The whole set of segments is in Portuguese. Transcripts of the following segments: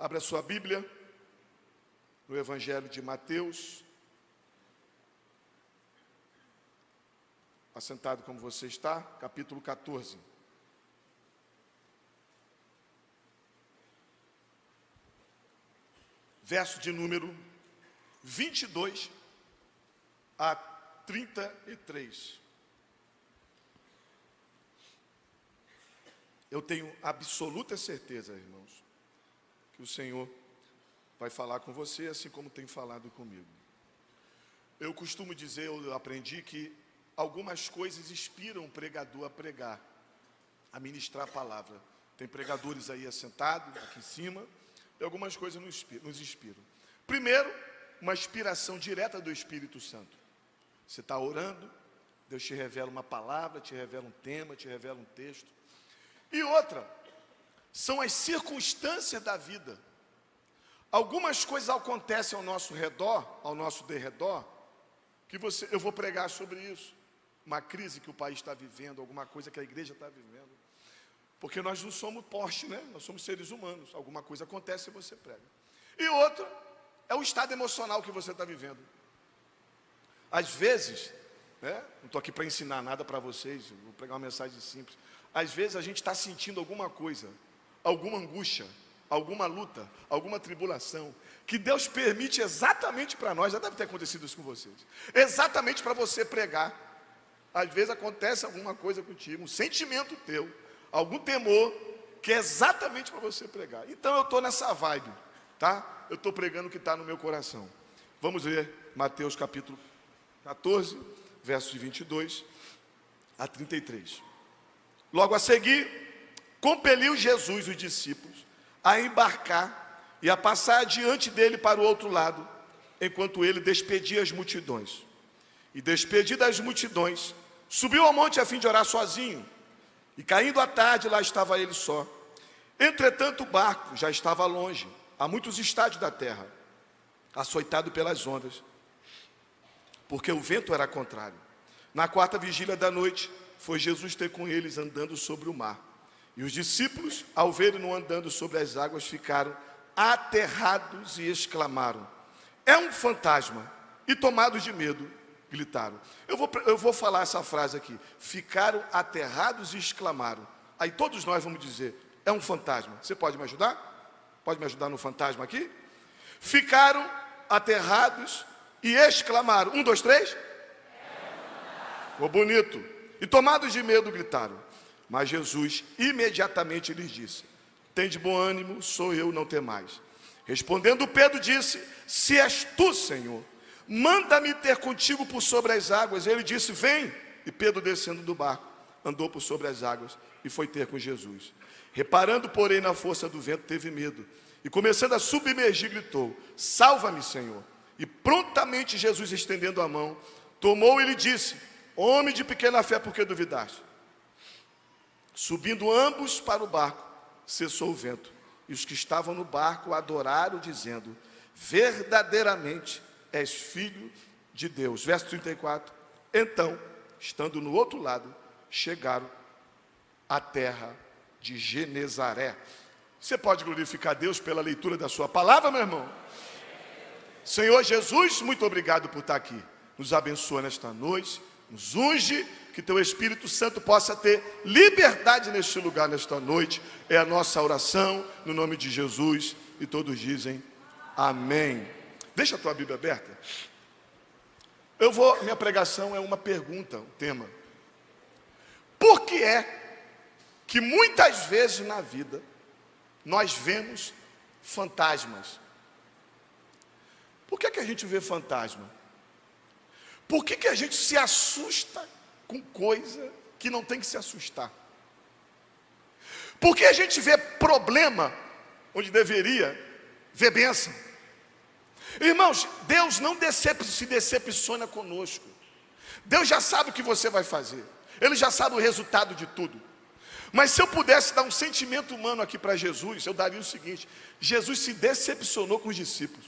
Abra sua Bíblia no Evangelho de Mateus. Assentado como você está, capítulo 14. Verso de número 22 a 33. Eu tenho absoluta certeza, irmãos, que o Senhor vai falar com você, assim como tem falado comigo. Eu costumo dizer, eu aprendi que algumas coisas inspiram o pregador a pregar, a ministrar a palavra. Tem pregadores aí assentados, aqui em cima, e algumas coisas nos inspiram. Primeiro, uma inspiração direta do Espírito Santo. Você está orando, Deus te revela uma palavra, te revela um tema, te revela um texto. E outra, são as circunstâncias da vida. Algumas coisas acontecem ao nosso redor, ao nosso derredor, que eu vou pregar sobre isso. Uma crise que o país está vivendo, alguma coisa que a igreja está vivendo. Porque nós não somos Porsche, né? Nós somos seres humanos. Alguma coisa acontece e você prega. E outra, é o estado emocional que você está vivendo. Às vezes, né? Não estou aqui para ensinar nada para vocês, vou pregar uma mensagem simples. Às vezes a gente está sentindo alguma coisa, alguma angústia, alguma luta, alguma tribulação, que Deus permite exatamente para nós, já deve ter acontecido isso com vocês, exatamente para você pregar. Às vezes acontece alguma coisa contigo, um sentimento teu, algum temor, que é exatamente para você pregar. Então eu estou nessa vibe, tá? Eu estou pregando o que está no meu coração. Vamos ver Mateus capítulo 14, versos de 22 a 33. Logo a seguir, compeliu Jesus os discípulos a embarcar e a passar adiante dele para o outro lado, enquanto ele despedia as multidões. E despedidas as multidões, subiu ao monte a fim de orar sozinho. E caindo a tarde, lá estava ele só. Entretanto, o barco já estava longe, a muitos estádios da terra, açoitado pelas ondas, porque o vento era contrário. Na quarta vigília da noite, foi Jesus ter com eles andando sobre o mar. E os discípulos, ao verem-no andando sobre as águas, ficaram aterrados e exclamaram: é um fantasma! E tomados de medo, gritaram. Eu vou falar essa frase aqui. Ficaram aterrados e exclamaram. Aí todos nós vamos dizer: é um fantasma. Você pode me ajudar? Pode me ajudar no fantasma aqui? Ficaram aterrados e exclamaram. 1, 2, 3. Ficou bonito. E tomados de medo gritaram. Mas Jesus imediatamente lhes disse: tende bom ânimo, sou eu, não temais. Respondendo Pedro disse: se és tu, Senhor, manda-me ter contigo por sobre as águas. Ele disse: vem. E Pedro, descendo do barco, andou por sobre as águas e foi ter com Jesus. Reparando, porém, na força do vento, teve medo. E começando a submergir, gritou: salva-me, Senhor. E prontamente Jesus, estendendo a mão, tomou e lhe disse: homem de pequena fé, por que duvidaste? Subindo ambos para o barco, cessou o vento. E os que estavam no barco adoraram, dizendo: verdadeiramente és filho de Deus. Verso 34. Então, estando no outro lado, chegaram à terra de Genezaré. Você pode glorificar Deus pela leitura da sua palavra, meu irmão? Senhor Jesus, muito obrigado por estar aqui. Nos abençoa nesta noite, nos unge, que teu Espírito Santo possa ter liberdade neste lugar, nesta noite. É a nossa oração, no nome de Jesus. E todos dizem amém. Deixa a tua Bíblia aberta. Minha pregação é uma pergunta, um tema. Por que é que muitas vezes na vida nós vemos fantasmas? Por que a gente vê fantasma? Por que a gente se assusta com coisa que não tem que se assustar? Por que a gente vê problema onde deveria ver bênção? Irmãos, Deus não se decepciona conosco. Deus já sabe o que você vai fazer. Ele já sabe o resultado de tudo. Mas se eu pudesse dar um sentimento humano aqui para Jesus, eu daria o seguinte: Jesus se decepcionou com os discípulos.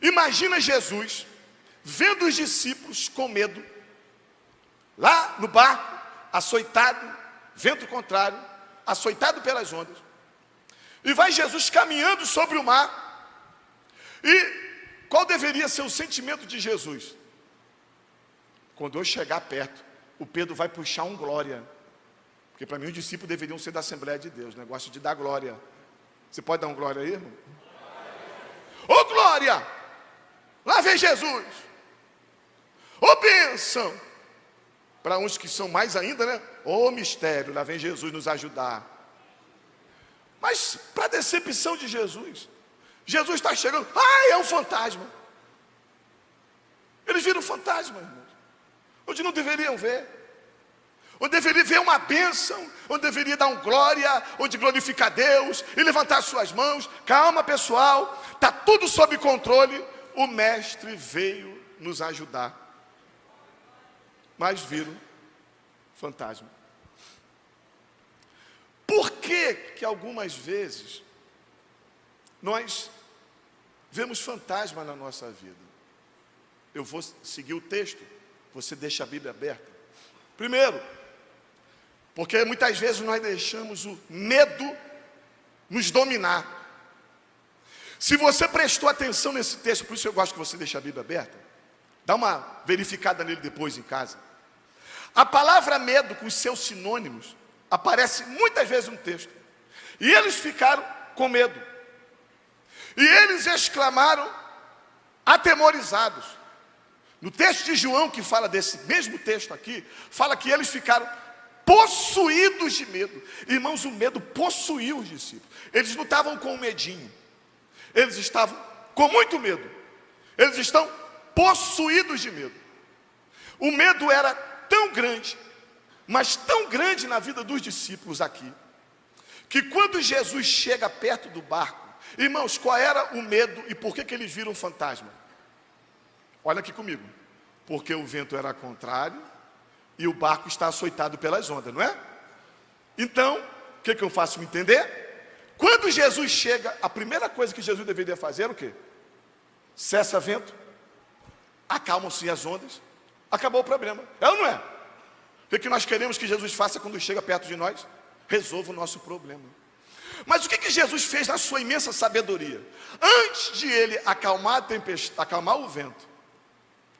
Imagina Jesus vendo os discípulos com medo, lá no barco, açoitado, vento contrário, açoitado pelas ondas. E vai Jesus caminhando sobre o mar. E qual deveria ser o sentimento de Jesus? Quando eu chegar perto, o Pedro vai puxar um glória. Porque para mim os discípulos deveriam ser da Assembleia de Deus, negócio de dar glória. Você pode dar um glória aí, irmão? Ô glória! Lá vem Jesus! Ô bênção! Para uns que são mais ainda, né? Ô mistério, lá vem Jesus nos ajudar. Mas para a decepção de Jesus, Jesus está chegando, ai, é um fantasma. Eles viram fantasma, irmãos, onde não deveriam ver, onde deveria ver uma bênção, onde deveria dar um glória, onde glorificar Deus e levantar suas mãos. Calma, pessoal, está tudo sob controle. O mestre veio nos ajudar, mas viram fantasma. Por que algumas vezes nós vemos fantasma na nossa vida? Eu vou seguir o texto, você deixa a Bíblia aberta. Primeiro, porque muitas vezes nós deixamos o medo nos dominar. Se você prestou atenção nesse texto, por isso eu gosto que você deixe a Bíblia aberta, dá uma verificada nele depois em casa. A palavra medo, com os seus sinônimos, aparece muitas vezes no texto. E eles ficaram com medo. E eles exclamaram, atemorizados. No texto de João, que fala desse mesmo texto aqui, fala que eles ficaram possuídos de medo. Irmãos, o medo possuiu os discípulos. Eles não estavam com medinho. Eles estavam com muito medo. Eles estão possuídos de medo. O medo era tão grande, mas tão grande na vida dos discípulos aqui, que quando Jesus chega perto do barco, irmãos, qual era o medo e por que eles viram um fantasma? Olha aqui comigo. Porque o vento era contrário e o barco está açoitado pelas ondas, não é? Então, o que eu faço me entender? Quando Jesus chega, a primeira coisa que Jesus deveria fazer era o quê? Cessa vento, acalmam-se as ondas, acabou o problema. É ou não é? O que nós queremos que Jesus faça quando chega perto de nós? Resolva o nosso problema. Mas o que Jesus fez na sua imensa sabedoria? Antes de ele acalmar a tempestade, acalmar o vento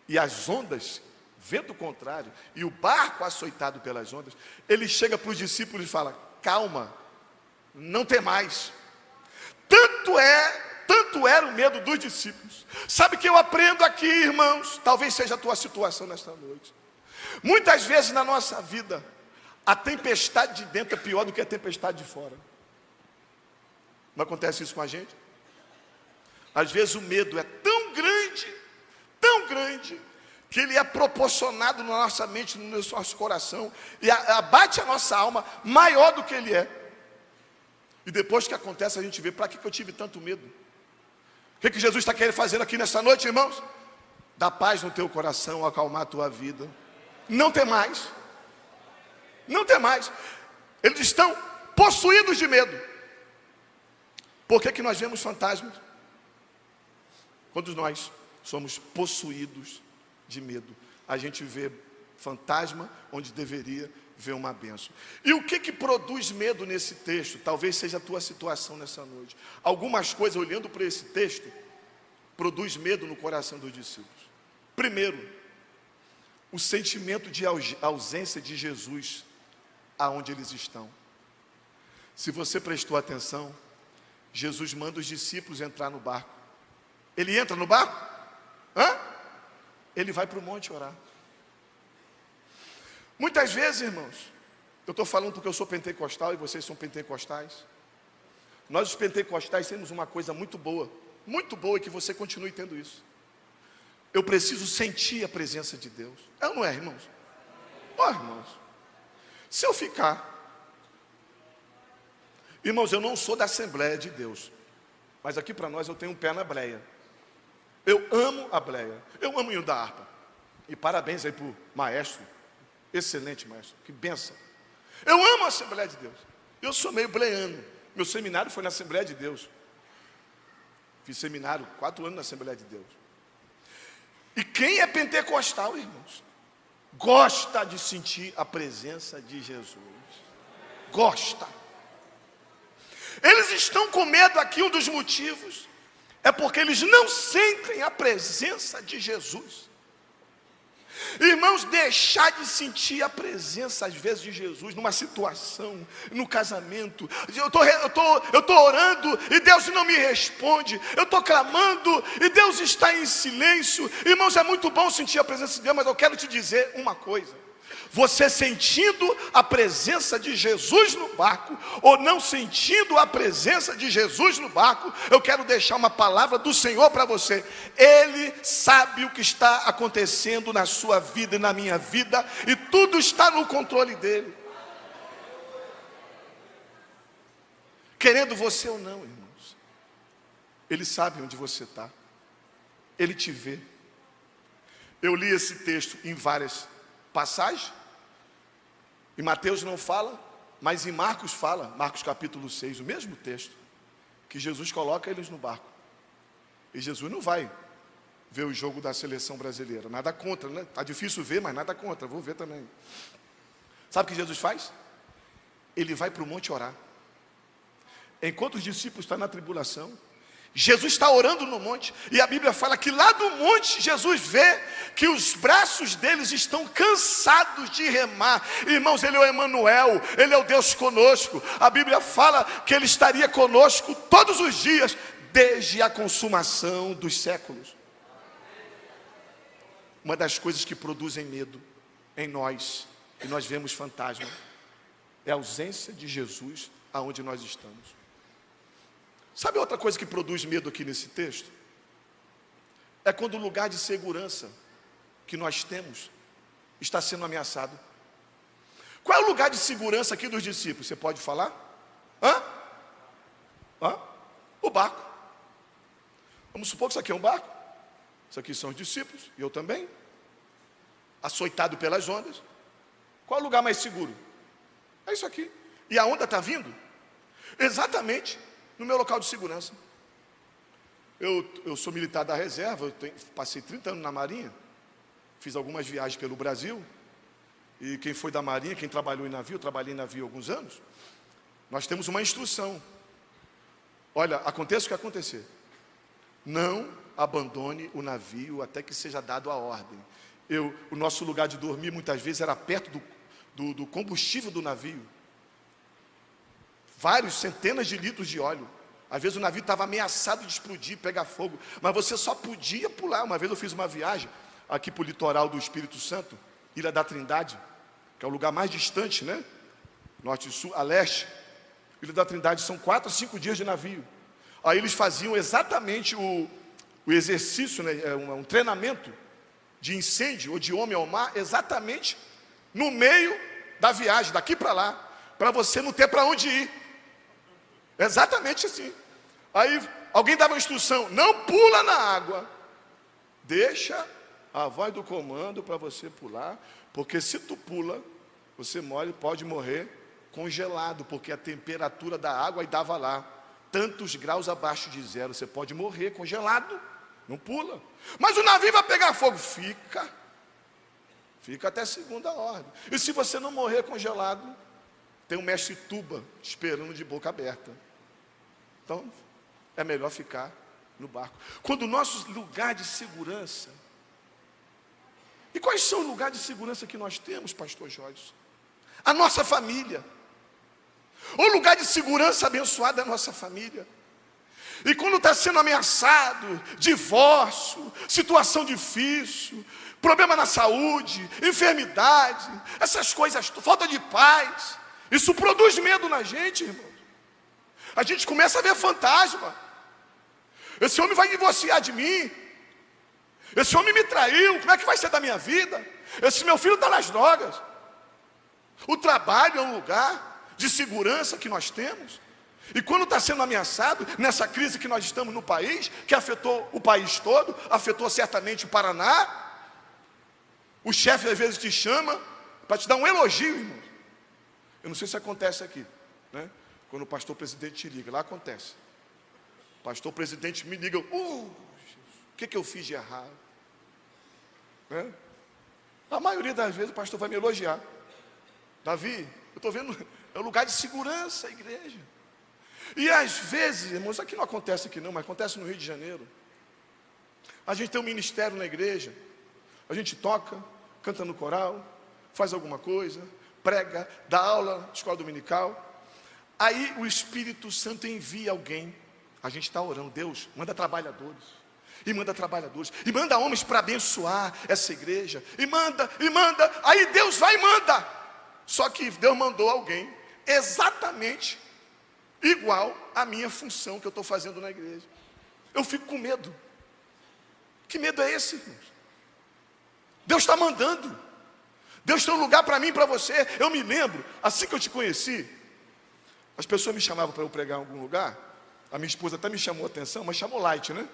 e as ondas, vento contrário, e o barco açoitado pelas ondas, ele chega para os discípulos e fala, calma, não tem mais. Tanto era o medo dos discípulos. Sabe o que eu aprendo aqui, irmãos? Talvez seja a tua situação nesta noite. Muitas vezes na nossa vida, a tempestade de dentro é pior do que a tempestade de fora. Não acontece isso com a gente? Às vezes o medo é tão grande, que ele é proporcionado na nossa mente, no nosso coração, e abate a nossa alma maior do que ele é. E depois que acontece, a gente vê, para que eu tive tanto medo? O que Jesus está querendo fazer aqui nessa noite, irmãos? Dá paz no teu coração, acalmar a tua vida. Não tem mais. Não tem mais. Eles estão possuídos de medo. Por que nós vemos fantasmas? Quando nós somos possuídos de medo, a gente vê fantasma onde deveria ver uma bênção. E o que produz medo nesse texto? Talvez seja a tua situação nessa noite. Algumas coisas, olhando para esse texto, produz medo no coração dos discípulos. Primeiro, o sentimento de ausência de Jesus aonde eles estão. Se você prestou atenção, Jesus manda os discípulos entrar no barco. Ele entra no barco? Ele vai para o monte orar. Muitas vezes, irmãos, eu estou falando porque eu sou pentecostal e vocês são pentecostais. Nós os pentecostais temos uma coisa muito boa e que você continue tendo isso. Eu preciso sentir a presença de Deus. É ou não é, irmãos? Irmãos, se eu ficar... Irmãos, eu não sou da Assembleia de Deus, mas aqui para nós eu tenho um pé na breia. Eu amo a breia, eu amo o hino da harpa. E parabéns aí para o maestro, excelente maestro, que benção. Eu amo a Assembleia de Deus. Eu sou meio bleiano. Meu seminário foi na Assembleia de Deus. Fiz seminário 4 anos na Assembleia de Deus. E quem é pentecostal, irmãos, gosta de sentir a presença de Jesus. Gosta. Eles estão com medo aqui, um dos motivos é porque eles não sentem a presença de Jesus. Irmãos, deixar de sentir a presença às vezes de Jesus numa situação, no casamento. Eu estou orando e Deus não me responde. Eu estou clamando e Deus está em silêncio. Irmãos, é muito bom sentir a presença de Deus, mas eu quero te dizer uma coisa. Você sentindo a presença de Jesus no barco, ou não sentindo a presença de Jesus no barco, eu quero deixar uma palavra do Senhor para você. Ele sabe o que está acontecendo na sua vida e na minha vida, e tudo está no controle dele. Querendo você ou não, irmãos, ele sabe onde você está, ele te vê. Eu li esse texto em várias passagens. Em Mateus não fala, mas em Marcos fala, Marcos capítulo 6, o mesmo texto, que Jesus coloca eles no barco. E Jesus não vai ver o jogo da seleção brasileira, nada contra, né? Está difícil ver, mas nada contra, vou ver também. Sabe o que Jesus faz? Ele vai para o monte orar. Enquanto os discípulos estão na tribulação, Jesus está orando no monte, e a Bíblia fala que lá do monte, Jesus vê que os braços deles estão cansados de remar. Irmãos, Ele é o Emanuel, Ele é o Deus conosco. A Bíblia fala que Ele estaria conosco todos os dias, desde a consumação dos séculos. Uma das coisas que produzem medo em nós, e nós vemos fantasma, é a ausência de Jesus aonde nós estamos. Sabe outra coisa que produz medo aqui nesse texto? É quando o lugar de segurança que nós temos está sendo ameaçado. Qual é o lugar de segurança aqui dos discípulos? Você pode falar? O barco. Vamos supor que isso aqui é um barco. Isso aqui são os discípulos, e eu também. Açoitado pelas ondas. Qual é o lugar mais seguro? É isso aqui. E a onda está vindo? Exatamente no meu local de segurança. Eu sou militar da reserva, passei 30 anos na Marinha, fiz algumas viagens pelo Brasil, e quem foi da Marinha, quem trabalhou em navio, eu trabalhei em navio há alguns anos, nós temos uma instrução. Olha, aconteça o que acontecer, não abandone o navio até que seja dado a ordem. O nosso lugar de dormir muitas vezes era perto do combustível do navio. Vários, centenas de litros de óleo. Às vezes o navio estava ameaçado de explodir, pegar fogo, mas você só podia pular. Uma vez eu fiz uma viagem aqui para o litoral do Espírito Santo, Ilha da Trindade, que é o lugar mais distante, né? Norte e sul, a leste. Ilha da Trindade são 4 a 5 dias de navio. Aí eles faziam exatamente o exercício, né? Um treinamento de incêndio ou de homem ao mar, exatamente no meio da viagem, daqui para lá, para você não ter para onde ir. Exatamente assim. Aí alguém dava uma instrução: não pula na água, deixa a voz do comando para você pular, porque se tu pula, você pode morrer congelado, porque a temperatura da água, e dava lá tantos graus abaixo de zero, você pode morrer congelado, não pula. Mas o navio vai pegar fogo, fica até segunda ordem. E se você não morrer congelado, tem um mestre tuba esperando de boca aberta. Então, é melhor ficar no barco. Quando o nosso lugar de segurança... E quais são os lugares de segurança que nós temos, pastor Joyce? A nossa família. O lugar de segurança abençoado é a nossa família. E quando está sendo ameaçado, divórcio, situação difícil, problema na saúde, enfermidade, essas coisas, falta de paz, isso produz medo na gente, irmão. A gente começa a ver fantasma. Esse homem vai divorciar de mim. Esse homem me traiu. Como é que vai ser da minha vida? Esse meu filho está nas drogas. O trabalho é um lugar de segurança que nós temos. E quando está sendo ameaçado, nessa crise que nós estamos no país, que afetou o país todo, afetou certamente o Paraná, o chefe às vezes te chama para te dar um elogio, irmão. Eu não sei se acontece aqui, né? Quando o pastor presidente te liga, lá acontece. O pastor presidente me liga, o que eu fiz de errado? Né? A maioria das vezes o pastor vai me elogiar. Davi, eu estou vendo, é um lugar de segurança a igreja. E às vezes, irmãos, isso aqui não acontece aqui não, mas acontece no Rio de Janeiro. A gente tem um ministério na igreja, a gente toca, canta no coral, faz alguma coisa, prega, dá aula de escola dominical. Aí o Espírito Santo envia alguém. A gente está orando, Deus, manda trabalhadores, e manda homens para abençoar essa igreja, e manda, aí Deus vai e manda. Só que Deus mandou alguém exatamente igual à minha função que eu estou fazendo na igreja. Eu fico com medo. Que medo é esse, irmãos? Deus está mandando. Deus tem um lugar para mim e para você. Eu me lembro, assim que eu te conheci, as pessoas me chamavam para eu pregar em algum lugar. A minha esposa até me chamou a atenção, mas chamou light, né?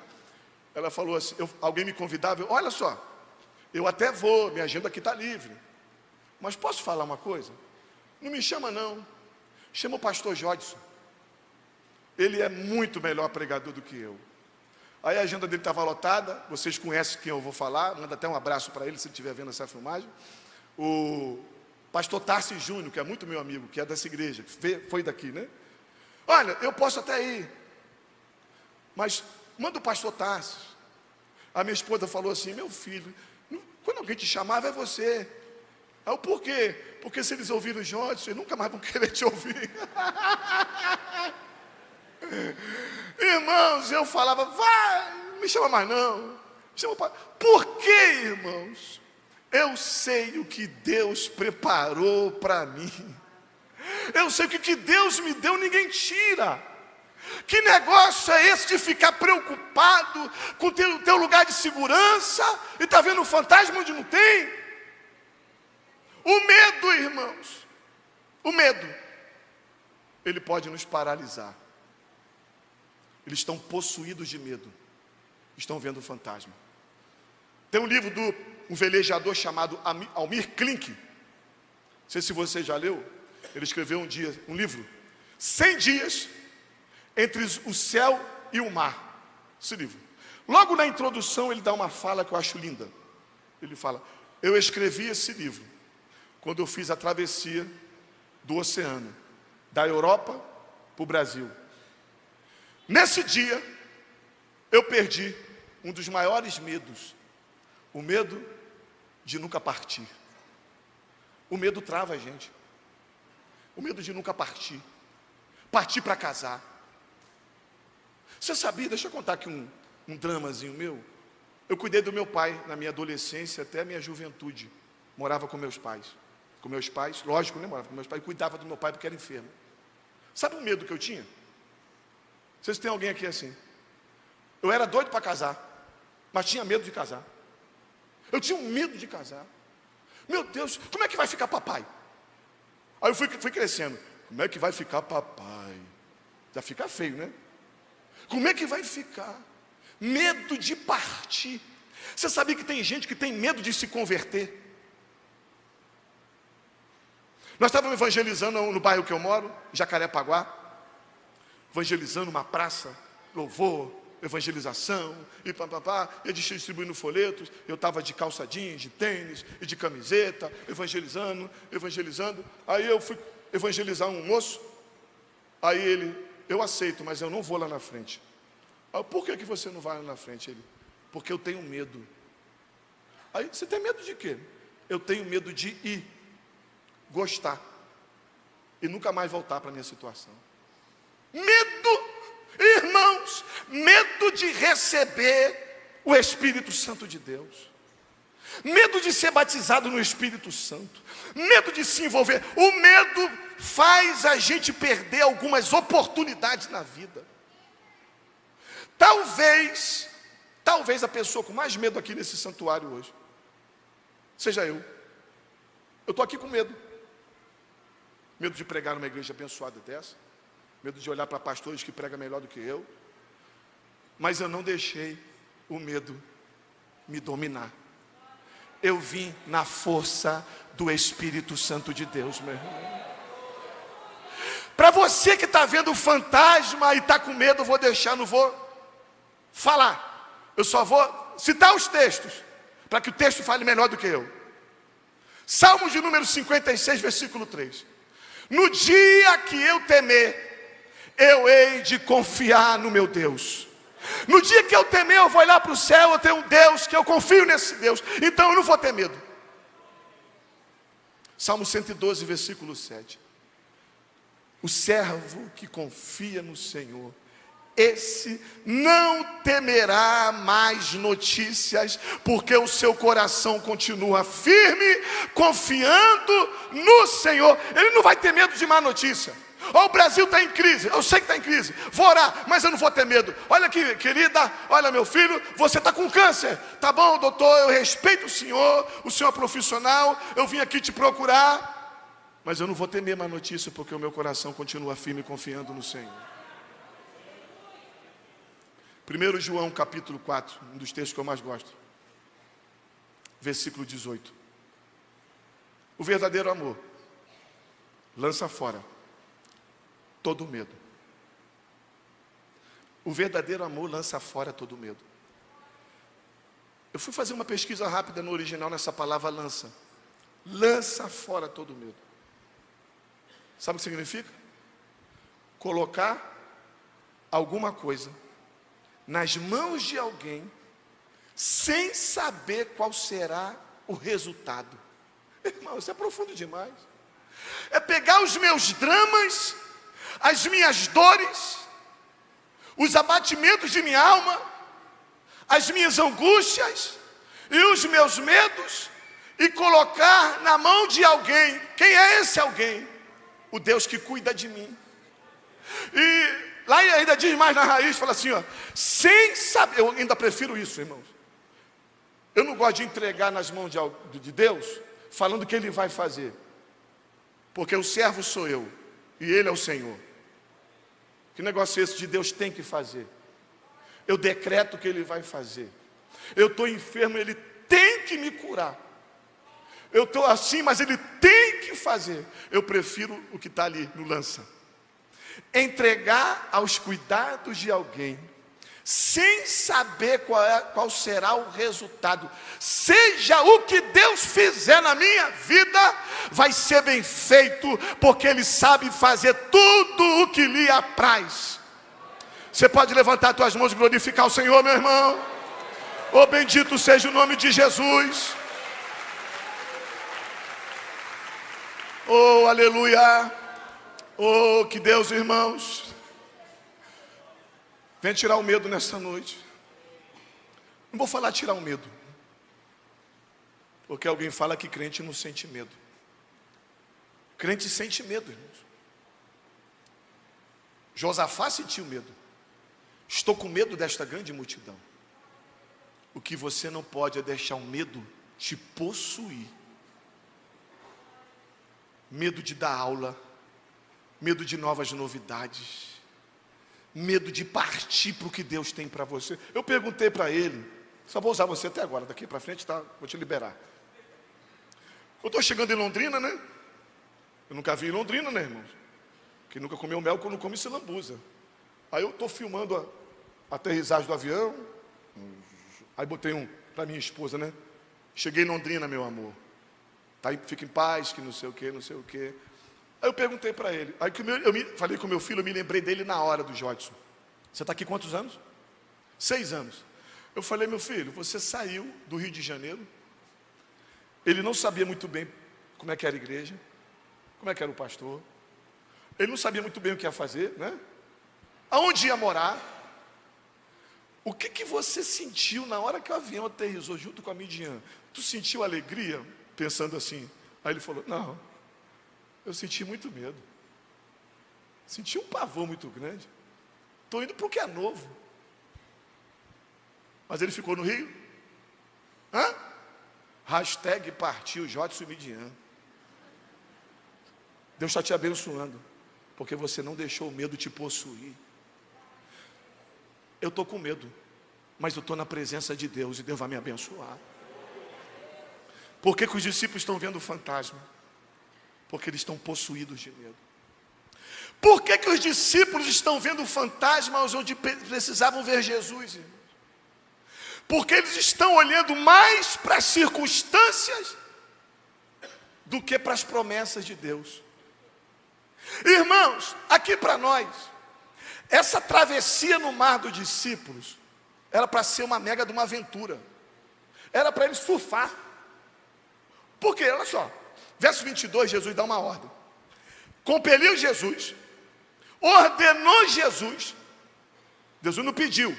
Ela falou assim, alguém me convidava, olha só, eu até vou, minha agenda aqui está livre, mas posso falar uma coisa? Não me chama não, chama o pastor Jodson, ele é muito melhor pregador do que eu. Aí a agenda dele estava lotada, vocês conhecem quem eu vou falar, manda até um abraço para ele se ele estiver vendo essa filmagem. O pastor Tarcísio Júnior, que é muito meu amigo, que é dessa igreja, foi daqui, né? Olha, eu posso até ir, mas manda o pastor Tarcísio. A minha esposa falou assim, meu filho, quando alguém te chamava é você. Aí eu, por quê? Porque se eles ouviram o Jodson, eles nunca mais vão querer te ouvir. Irmãos, eu falava, vai, não me chama mais não. Por quê, irmãos? Eu sei o que Deus preparou para mim. Eu sei que o que Deus me deu, ninguém tira. Que negócio é esse de ficar preocupado com o teu lugar de segurança e está vendo um fantasma onde não tem? O medo, irmãos, o medo, ele pode nos paralisar. Eles estão possuídos de medo, estão vendo um fantasma. Tem um livro de um velejador chamado Almir Klink. Não sei se você já leu. Ele escreveu um livro, 100 dias entre o céu e o mar. Esse livro. Logo na introdução ele dá uma fala que eu acho linda. Ele fala, eu escrevi esse livro quando eu fiz a travessia do oceano, da Europa para o Brasil. Nesse dia, eu perdi um dos maiores medos, o medo de nunca partir. O medo trava a gente. O medo de nunca partir. Partir para casar. Você sabia, deixa eu contar aqui um dramazinho meu. Eu cuidei do meu pai na minha adolescência até a minha juventude. Morava com meus pais. Com meus pais, lógico, né? Morava com meus pais e cuidava do meu pai porque era enfermo. Sabe o medo que eu tinha? Vocês têm alguém aqui assim? Eu era doido para casar, mas tinha medo de casar. Eu tinha um medo de casar. Meu Deus, como é que vai ficar papai? Aí eu fui crescendo. Como é que vai ficar papai? Já fica feio, né? Como é que vai ficar? Medo de partir. Você sabia que tem gente que tem medo de se converter? Nós estávamos evangelizando no bairro que eu moro, Jacarepaguá. Evangelizando uma praça, louvor, evangelização, e papapá, e distribuindo folhetos. Eu estava de calça jeans, de tênis e de camiseta, evangelizando. Aí eu fui evangelizar um moço. Aí ele, eu aceito, mas eu não vou lá na frente. Aí, por que você não vai lá na frente? Ele, porque eu tenho medo. Aí, você tem medo de quê? Eu tenho medo de ir, gostar, e nunca mais voltar para a minha situação. Medo, irmãos, medo de receber o Espírito Santo de Deus, medo de ser batizado no Espírito Santo, medo de se envolver. O medo faz a gente perder algumas oportunidades na vida. Talvez a pessoa com mais medo aqui nesse santuário hoje seja eu. Eu estou aqui com medo de pregar numa igreja abençoada dessa, medo de olhar para pastores que pregam melhor do que eu, mas eu não deixei o medo me dominar. Eu vim na força do Espírito Santo de Deus, meu irmão. Para você que está vendo o fantasma e está com medo, eu vou deixar, não vou falar. Eu só vou citar os textos, para que o texto fale melhor do que eu. Salmos de número 56, versículo 3. No dia que eu temer, eu hei de confiar no meu Deus. No dia que eu temer, eu vou olhar para o céu, eu tenho um Deus que eu confio nesse Deus, então eu não vou ter medo. Salmo 112, versículo 7. O servo que confia no Senhor, esse não temerá mais notícias, porque o seu coração continua firme, confiando no Senhor. Ele não vai ter medo de má notícia. Ó, o Brasil está em crise, eu sei que está em crise, vou orar, mas eu não vou ter medo. Olha aqui, querida, olha meu filho, você está com câncer. Tá bom, doutor, eu respeito o senhor é profissional, eu vim aqui te procurar, mas eu não vou temer má notícia, porque o meu coração continua firme, confiando no Senhor. 1 João capítulo 4, um dos textos que eu mais gosto, versículo 18. O verdadeiro amor lança fora todo medo. O verdadeiro amor lança fora todo medo. Eu fui fazer uma pesquisa rápida no original nessa palavra lança. Lança fora todo medo. Sabe o que significa? Colocar alguma coisa nas mãos de alguém sem saber qual será o resultado. Irmão, isso é profundo demais. É pegar os meus dramas, as minhas dores, os abatimentos de minha alma, as minhas angústias e os meus medos e colocar na mão de alguém. Quem é esse alguém? O Deus que cuida de mim. E lá ainda diz mais na raiz, fala assim, ó, sem saber, eu ainda prefiro isso, irmãos. Eu não gosto de entregar nas mãos de Deus, falando que Ele vai fazer. Porque o servo sou eu, e Ele é o Senhor. Que negócio é esse de Deus tem que fazer? Eu decreto que Ele vai fazer. Eu estou enfermo, Ele tem que me curar. Eu estou assim, mas Ele tem que fazer. Eu prefiro o que está ali no lança. Entregar aos cuidados de alguém, sem saber qual será o resultado. Seja o que Deus fizer na minha vida, vai ser bem feito, porque Ele sabe fazer tudo o que lhe apraz. Você pode levantar suas mãos e glorificar o Senhor, meu irmão? Oh, bendito seja o nome de Jesus. Oh, aleluia. Oh, que Deus, irmãos, vem tirar o medo nesta noite. Não vou falar tirar o medo, porque alguém fala que crente não sente medo. Crente sente medo, irmãos. Josafá sentiu medo. Estou com medo desta grande multidão. O que você não pode é deixar o medo te possuir. Medo de dar aula, medo de novas novidades, medo de partir para o que Deus tem para você. Eu perguntei para ele, só vou usar você até agora, daqui para frente, tá? Vou te liberar. Eu estou chegando em Londrina, né? Eu nunca vi em Londrina, né, irmãos? Quem nunca comeu mel quando come se lambuza. Aí eu estou filmando a aterrissagem do avião, aí botei um para minha esposa, né? Cheguei em Londrina, meu amor. Tá, fica em paz, que não sei o que, não sei o que. Aí eu perguntei para ele. Aí falei com o meu filho, eu me lembrei dele na hora do Jodson. Você está aqui quantos anos? 6 anos. Eu falei, meu filho, você saiu do Rio de Janeiro. Ele não sabia muito bem como é que era a igreja, como é que era o pastor. Ele não sabia muito bem o que ia fazer, né? Aonde ia morar. O que você sentiu na hora que o avião aterrissou junto com a Midian? Tu sentiu alegria? Pensando assim. Aí ele falou, não, eu senti muito medo. Senti um pavor muito grande. Estou indo para o que é novo. Mas ele ficou no Rio? Hã? Hashtag partiu Jodson e Midian. Deus está te abençoando, porque você não deixou o medo te possuir. Eu estou com medo, mas eu estou na presença de Deus e Deus vai me abençoar. Por que os discípulos estão vendo o fantasma? Porque eles estão possuídos de medo. Por que os discípulos estão vendo fantasmas onde precisavam ver Jesus, irmãos? Porque eles estão olhando mais para as circunstâncias do que para as promessas de Deus. Irmãos, aqui para nós, Essa travessia no mar dos discípulos era para ser uma mega de uma aventura. Era para eles surfar. Por quê? Olha só. Verso 22, Jesus dá uma ordem. Compeliu Jesus. Ordenou Jesus. Jesus não pediu.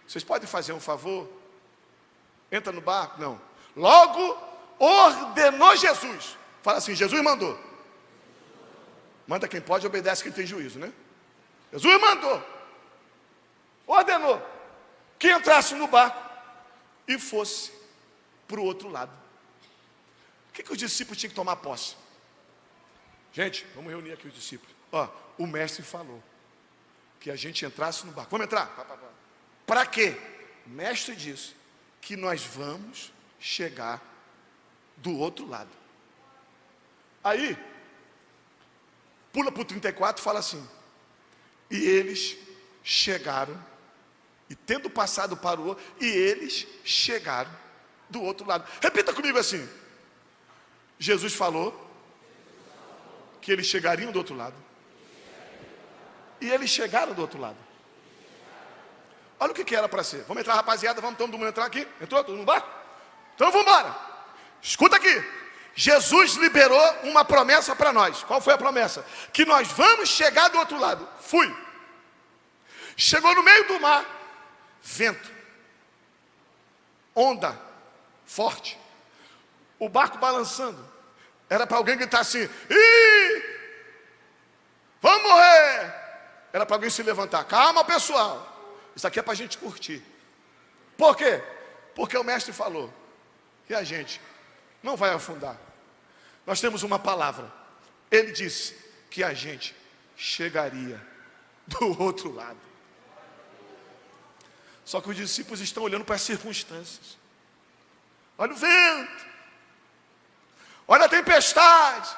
Vocês podem fazer um favor? Entra no barco? Não. Logo, ordenou Jesus. Fala assim, Jesus mandou. Manda quem pode, obedece quem tem juízo, né? Jesus mandou. Ordenou. Que entrasse no barco e fosse para o outro lado. O que os discípulos tinham que tomar posse? Gente, vamos reunir aqui os discípulos. Ó, o mestre falou que a gente entrasse no barco. Vamos entrar? Para quê? O mestre disse que nós vamos chegar do outro lado. Aí, pula para o 34 e fala assim: e eles chegaram, e tendo passado para o outro, e eles chegaram do outro lado. Repita comigo assim: Jesus falou que eles chegariam do outro lado, e eles chegaram do outro lado. Olha o que era para ser. Vamos entrar, rapaziada, vamos todo mundo entrar aqui. Entrou todo mundo no barco? Então vamos embora. Escuta aqui. Jesus liberou uma promessa para nós. Qual foi a promessa? Que nós vamos chegar do outro lado. Fui. Chegou no meio do mar, vento, onda forte, o barco balançando. Era para alguém gritar assim: ih, vamos morrer. Era para alguém se levantar: calma, pessoal, isso aqui é para a gente curtir. Por quê? Porque o mestre falou que a gente não vai afundar. Nós temos uma palavra. Ele disse que a gente chegaria do outro lado. Só que os discípulos estão olhando para as circunstâncias. Olha o vento, olha a tempestade,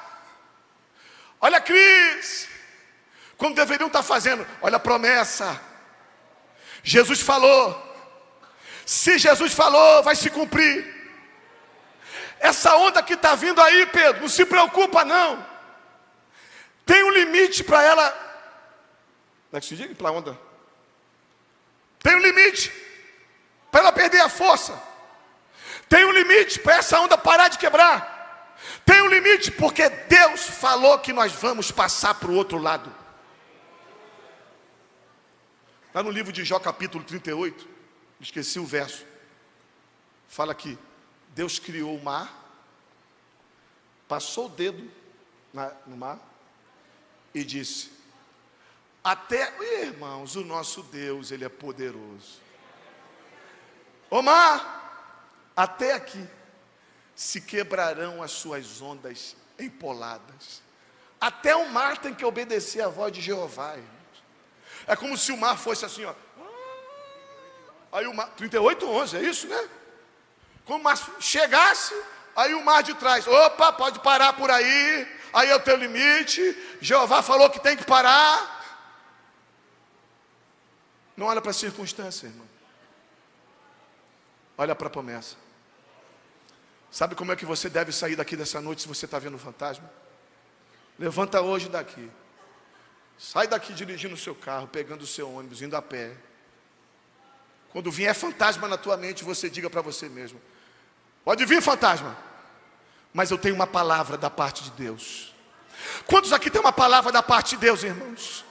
olha a crise, quando deveriam estar fazendo, olha a promessa. Jesus falou. Se Jesus falou, vai se cumprir. Essa onda que está vindo aí, Pedro, não se preocupa não. Tem um limite para ela. Como é que se diz? Para a onda. Tem um limite para ela perder a força. Tem um limite para essa onda parar de quebrar. Tem um limite porque Deus falou que nós vamos passar para o outro lado. Lá no livro de Jó, capítulo 38, esqueci o verso. Fala que Deus criou o mar, passou o dedo no mar e disse: até, irmãos, o nosso Deus, Ele é poderoso. Ô mar, até aqui se quebrarão as suas ondas empoladas. Até o mar tem que obedecer à voz de Jeová, irmãos. É como se o mar fosse assim, ó. Aí o mar, 38:11, é isso, né? Como o mar chegasse, aí o mar de trás: opa, pode parar por aí, aí é o teu limite, Jeová falou que tem que parar. Não olha para a circunstância, irmão. Olha para a promessa. Sabe como é que você deve sair daqui dessa noite se você está vendo um fantasma? Levanta hoje daqui. Sai daqui dirigindo o seu carro, pegando o seu ônibus, indo a pé. Quando vier fantasma na tua mente, você diga para você mesmo: pode vir fantasma, mas eu tenho uma palavra da parte de Deus. Quantos aqui tem uma palavra da parte de Deus, irmãos?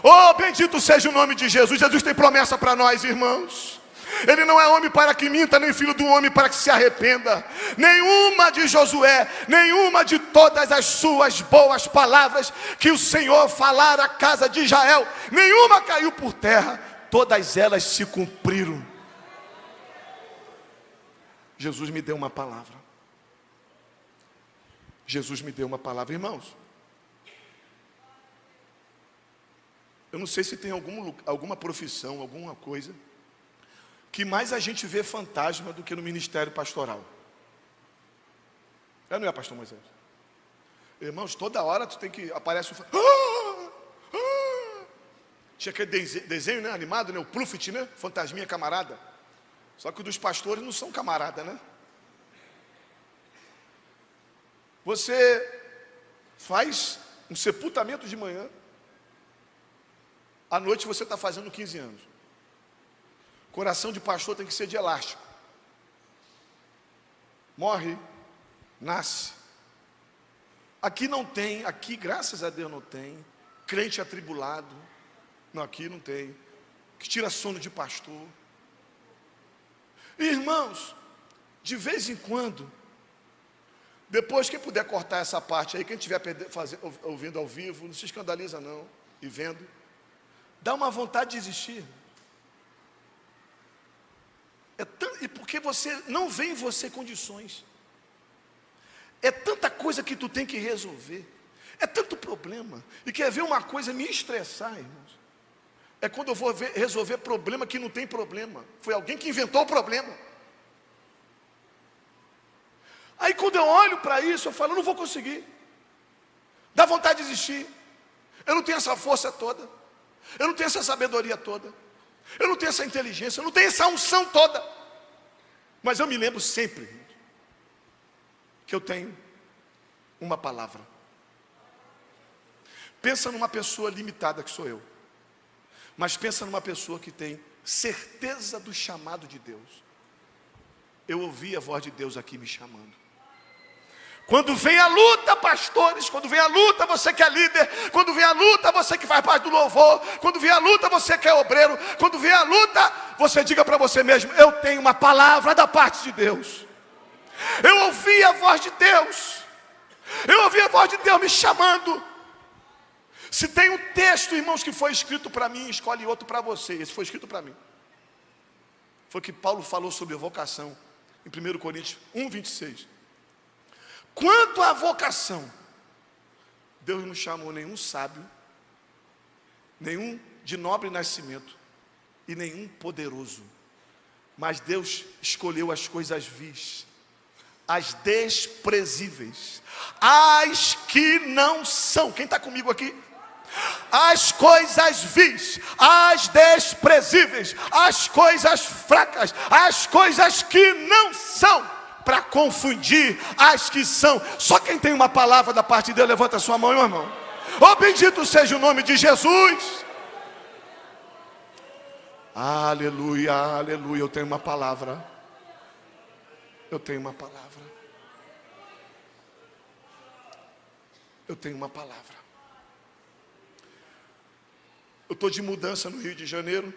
Oh, bendito seja o nome de Jesus. Jesus tem promessa para nós, irmãos. Ele não é homem para que minta, nem filho do homem para que se arrependa. Nenhuma de Josué, nenhuma de todas as suas boas palavras que o Senhor falara à casa de Israel, nenhuma caiu por terra, todas elas se cumpriram. Jesus me deu uma palavra. Jesus me deu uma palavra, irmãos. Eu não sei se tem alguma profissão, alguma coisa que mais a gente vê fantasma do que no ministério pastoral. Não é, pastor Moisés? Irmãos, toda hora tu tem que aparece um tinha aquele desenho, né, animado, né, o Pluft, né, fantasminha camarada. Só que os dos pastores não são camarada, né? Você faz um sepultamento de manhã, À noite você está fazendo 15 anos. Coração de pastor tem que ser de elástico. Morre, nasce. Aqui não tem, aqui graças a Deus não tem. Crente atribulado. Não, aqui não tem. Que tira sono de pastor. Irmãos, de vez em quando, depois quem puder cortar essa parte aí, quem estiver ouvindo ao vivo, não se escandaliza não, e vendo, dá uma vontade de desistir. E porque você não vê em você condições. É tanta coisa que tu tem que resolver. É tanto problema. E quer ver uma coisa me estressar, irmãos? É quando eu vou resolver problema que não tem problema. Foi alguém que inventou o problema. Aí quando eu olho para isso, eu falo, eu não vou conseguir. Dá vontade de desistir. Eu não tenho essa força toda. Eu não tenho essa sabedoria toda. Eu não tenho essa inteligência. Eu não tenho essa unção toda. Mas eu me lembro sempre que eu tenho uma palavra. Pensa numa pessoa limitada que sou eu. Mas pensa numa pessoa que tem certeza do chamado de Deus. Eu ouvi a voz de Deus aqui me chamando. Quando vem a luta, pastores, quando vem a luta, você que é líder, quando vem a luta, você que faz parte do louvor, quando vem a luta, você que é obreiro, quando vem a luta, você diga para você mesmo, eu tenho uma palavra da parte de Deus. Eu ouvi a voz de Deus. Eu ouvi a voz de Deus me chamando. Se tem um texto, irmãos, que foi escrito para mim, escolhe outro para você. Esse foi escrito para mim. Foi que Paulo falou sobre a vocação em 1 Coríntios 1:26. Quanto à vocação, Deus não chamou nenhum sábio, nenhum de nobre nascimento e nenhum poderoso, mas Deus escolheu as coisas vis, as desprezíveis, as que não são. Quem está comigo aqui? As coisas vis, as desprezíveis, as coisas fracas, as coisas que não são, para confundir as que são. Só quem tem uma palavra da parte de Deus, levanta a sua mão, meu irmão. Oh, bendito seja o nome de Jesus. Aleluia, aleluia. Eu tenho uma palavra. Eu tenho uma palavra. Eu tenho uma palavra. Eu estou de mudança no Rio de Janeiro.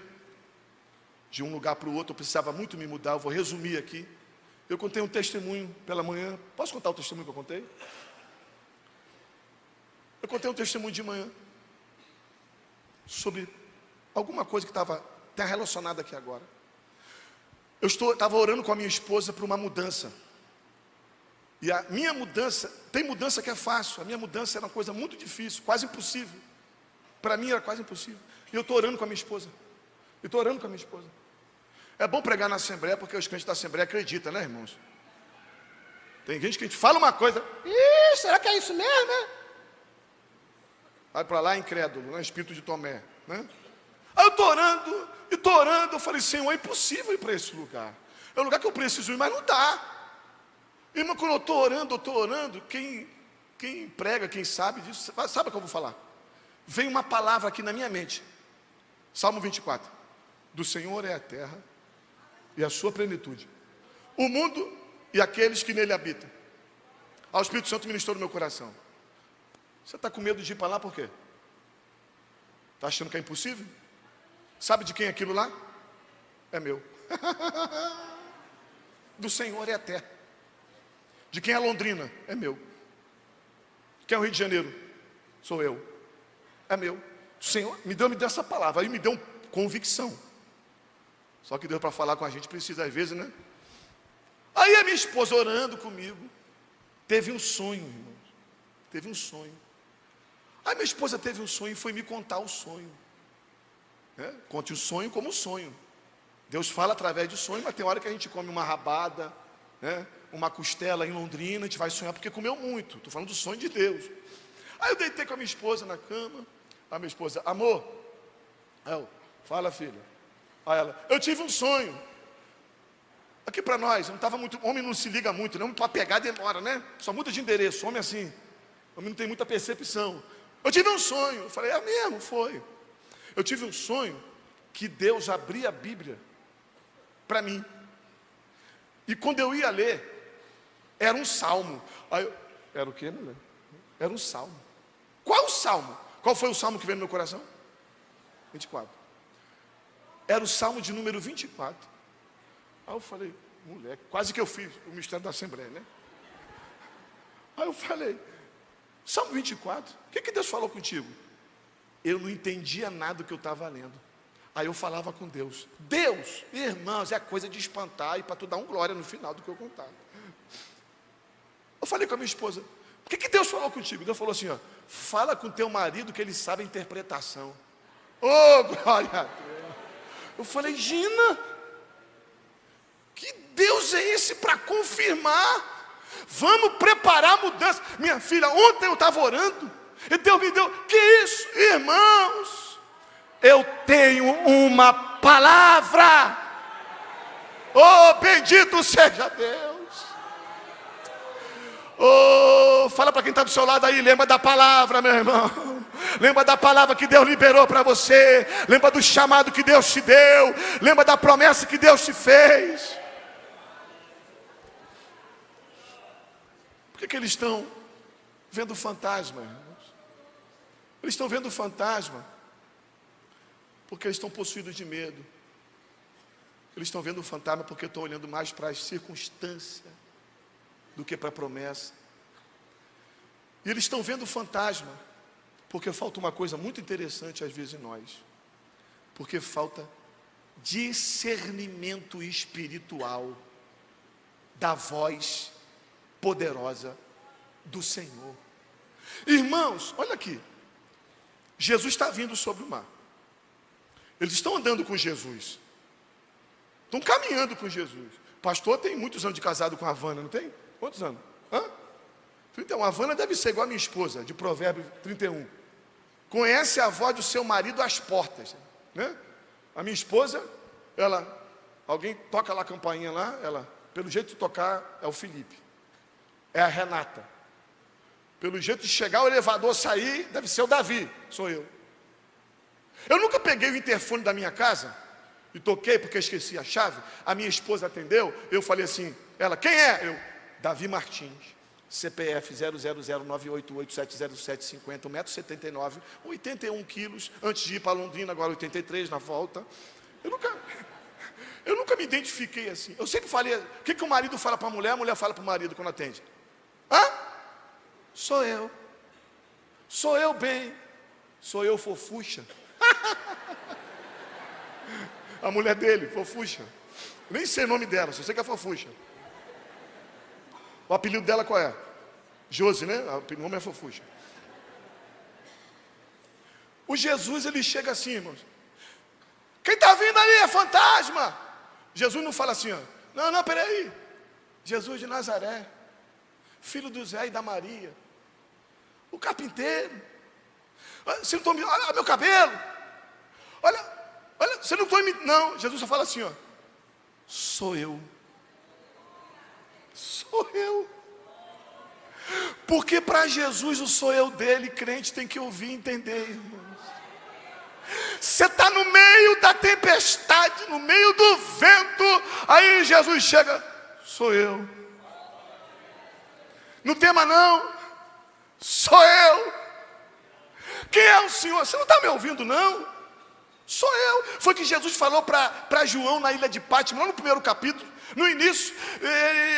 De um lugar para o outro, eu precisava muito me mudar. Eu vou resumir aqui. Eu contei um testemunho pela manhã. Posso contar o testemunho que eu contei? Eu contei um testemunho de manhã sobre alguma coisa que estava relacionada aqui agora. Eu estava orando com a minha esposa para uma mudança. E a minha mudança, tem mudança que é fácil. A minha mudança era uma coisa muito difícil, quase impossível. Para mim era quase impossível. E eu estou orando com a minha esposa. Eu estou orando com a minha esposa. É bom pregar na Assembleia, porque os crentes da Assembleia acreditam, né, irmãos? Tem gente que a gente fala uma coisa, será que é isso mesmo, né? Vai para lá, incrédulo, né? Espírito de Tomé, né? Aí eu estou orando, eu falei, Senhor, é impossível ir para esse lugar. É um lugar que eu preciso ir, mas não dá. Irmão, quando eu estou orando, quem prega, quem sabe disso, sabe o que eu vou falar? Vem uma palavra aqui na minha mente. Salmo 24. Do Senhor é a terra e a sua plenitude, o mundo e aqueles que nele habitam. O Espírito Santo ministrou no meu coração. Você está com medo de ir para lá por quê? Está achando que é impossível? Sabe de quem é aquilo lá? É meu. Do Senhor é a terra. De quem é Londrina? É meu. De quem é o Rio de Janeiro? Sou eu. É meu. O Senhor me deu essa palavra, aí me deu convicção. Só que Deus, para falar com a gente, precisa às vezes, né? Aí a minha esposa orando comigo, teve um sonho, irmãos. Teve um sonho. Aí minha esposa teve um sonho e foi me contar o sonho. Conte o sonho como sonho. Deus fala através de sonho, mas tem hora que a gente come uma rabada, né? Uma costela em Londrina, a gente vai sonhar porque comeu muito. Estou falando do sonho de Deus. Aí eu deitei com a minha esposa na cama. A minha esposa, amor. Fala, filha. Aí ela, eu tive um sonho. Aqui para nós, não estava muito, homem não se liga muito, né? Para pegar demora, né? Só muda de endereço, homem assim. Homem não tem muita percepção. Eu tive um sonho. Eu falei, é mesmo, foi. Eu tive um sonho que Deus abria a Bíblia para mim. E quando eu ia ler, era um salmo. Era o quê, mulher? Era um salmo. Qual o salmo? Qual foi o salmo que veio no meu coração? 24. Era o salmo de número 24. Aí eu falei, mulher, quase que eu fiz o mistério da Assembleia, né? Aí eu falei, salmo 24, o que Deus falou contigo? Eu não entendia nada do que eu estava lendo. Aí eu falava com Deus. Deus, irmãos, é coisa de espantar e para tu dar um glória no final do que eu contava. Eu falei com a minha esposa, o que Deus falou contigo? Deus falou assim, ó, fala com teu marido que ele sabe a interpretação. Oh, glória a Deus. Eu falei, Gina, que Deus é esse para confirmar? Vamos preparar a mudança. Minha filha, ontem eu estava orando e Deus me deu, que isso, irmãos? Eu tenho uma palavra. Oh, bendito seja Deus. Oh, fala para quem está do seu lado aí, lembra da palavra, meu irmão. Lembra da palavra que Deus liberou para você. Lembra do chamado que Deus te deu. Lembra da promessa que Deus te fez. Por que eles estão vendo fantasma, irmãos? Eles estão vendo fantasma porque eles estão possuídos de medo. Eles estão vendo fantasma porque estão olhando mais para as circunstâncias do que para a promessa. E eles estão vendo fantasma porque falta uma coisa muito interessante às vezes em nós. Porque falta discernimento espiritual da voz poderosa do Senhor. Irmãos, olha aqui. Jesus está vindo sobre o mar. Eles estão andando com Jesus. Estão caminhando com Jesus. Pastor tem muitos anos de casado com a Havana, não tem? Quantos anos? 31. A Havana deve ser igual a minha esposa, de Provérbios 31. Conhece a voz do seu marido às portas, né? A minha esposa, alguém toca lá a campainha lá, pelo jeito de tocar, é o Felipe. É a Renata. Pelo jeito de chegar o elevador, sair, deve ser o Davi, sou eu. Eu nunca peguei o interfone da minha casa e toquei porque eu esqueci a chave. A minha esposa atendeu, eu falei assim, quem é? Eu, Davi Martins, CPF 00098870750, 1,79 m, 81 quilos, antes de ir para Londrina, agora 83 na volta. Eu nunca me identifiquei assim. Eu sempre falei, o que o marido fala para a mulher fala para o marido quando atende? Sou eu. Sou eu bem. Sou eu fofucha. A mulher dele, fofucha. Nem sei o nome dela, só sei que é fofucha. O apelido dela qual é? Josi, né? O nome é fofucha. O Jesus, ele chega assim, irmãos. Quem está vindo ali é fantasma. Jesus não fala assim, ó. Não, peraí. Jesus de Nazaré, filho do Zé e da Maria, o carpinteiro. Você não está me... Olha meu cabelo. Olha, você não está me... Não, Jesus só fala assim, ó. Sou eu. Sou eu. Porque para Jesus o sou eu dele, crente tem que ouvir e entender, irmãos. Você está no meio da tempestade, no meio do vento, aí Jesus chega, sou eu. Não tema não, sou eu. Quem é o Senhor? Você não está me ouvindo não? Sou eu. Foi o que Jesus falou para João na ilha de Pátimo, lá no primeiro capítulo. No início,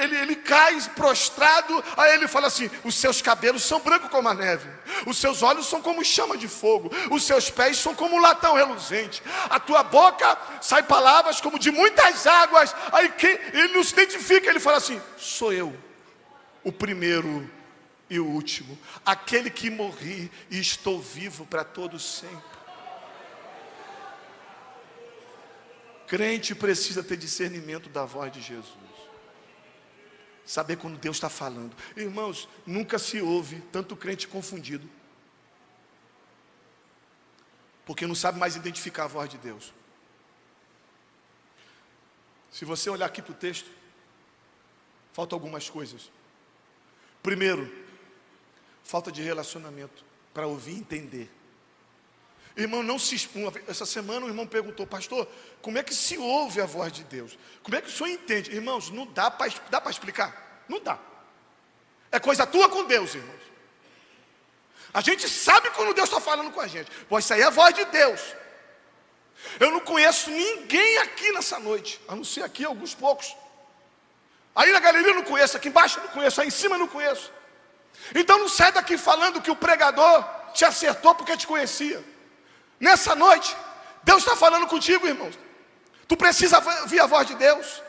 ele cai prostrado, aí ele fala assim, os seus cabelos são brancos como a neve, os seus olhos são como chama de fogo, os seus pés são como um latão reluzente, a tua boca sai palavras como de muitas águas. Aí ele não se identifica, ele fala assim, sou eu, o primeiro e o último, aquele que morri e estou vivo para todo sempre. Crente precisa ter discernimento da voz de Jesus. Saber quando Deus está falando. Irmãos, nunca se ouve tanto crente confundido. Porque não sabe mais identificar a voz de Deus. Se você olhar aqui para o texto, falta algumas coisas. Primeiro, falta de relacionamento para ouvir e entender. Irmão, não se... Essa semana o irmão perguntou: pastor, como é que se ouve a voz de Deus? Como é que o senhor entende? Irmãos, não dá para explicar. Não dá. É coisa tua com Deus, irmãos. A gente sabe quando Deus está falando com a gente. Pois isso aí é a voz de Deus. Eu não conheço ninguém aqui nessa noite, a não ser aqui alguns poucos. Aí na galeria eu não conheço, aqui embaixo eu não conheço, aí em cima eu não conheço. Então não sai daqui falando que o pregador te acertou porque te conhecia. Nessa noite, Deus está falando contigo, irmãos. Tu precisa ouvir a voz de Deus.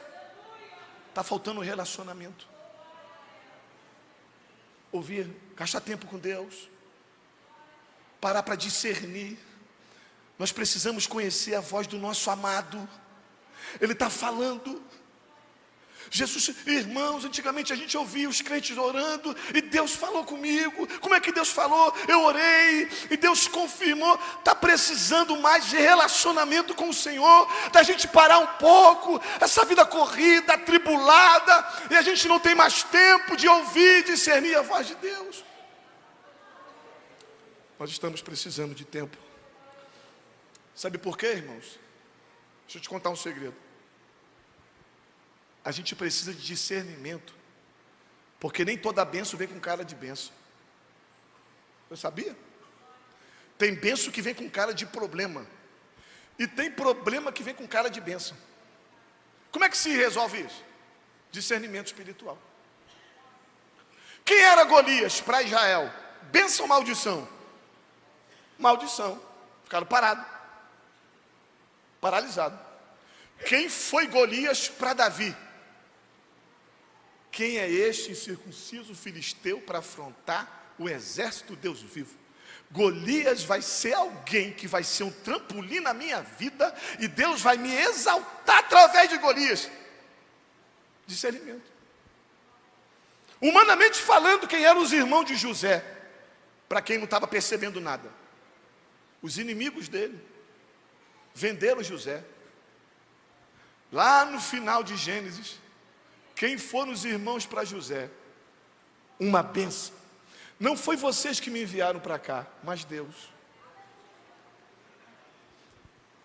Está faltando relacionamento. Ouvir, gastar tempo com Deus. Parar para discernir. Nós precisamos conhecer a voz do nosso amado. Ele está falando. Jesus, irmãos, antigamente a gente ouvia os crentes orando e Deus falou comigo. Como é que Deus falou? Eu orei e Deus confirmou. Está precisando mais de relacionamento com o Senhor, da gente parar um pouco essa vida corrida, atribulada, e a gente não tem mais tempo de ouvir e discernir a voz de Deus. Nós estamos precisando de tempo. Sabe por quê, irmãos? Deixa eu te contar um segredo. A gente precisa de discernimento, porque nem toda bênção vem com cara de bênção. Eu sabia? Tem bênção que vem com cara de problema, e tem problema que vem com cara de bênção. Como é que se resolve isso? Discernimento espiritual. Quem era Golias para Israel? Bênção ou maldição? Maldição. Ficaram parados, paralisados. Quem foi Golias para Davi? Quem é este incircunciso filisteu para afrontar o exército do Deus vivo? Golias vai ser alguém que vai ser um trampolim na minha vida, e Deus vai me exaltar através de Golias. Discernimento. Humanamente falando, quem eram os irmãos de José? Para quem não estava percebendo nada, os inimigos dele venderam José. Lá no final de Gênesis, quem foram os irmãos para José? Uma bênção. Não foi vocês que me enviaram para cá, mas Deus.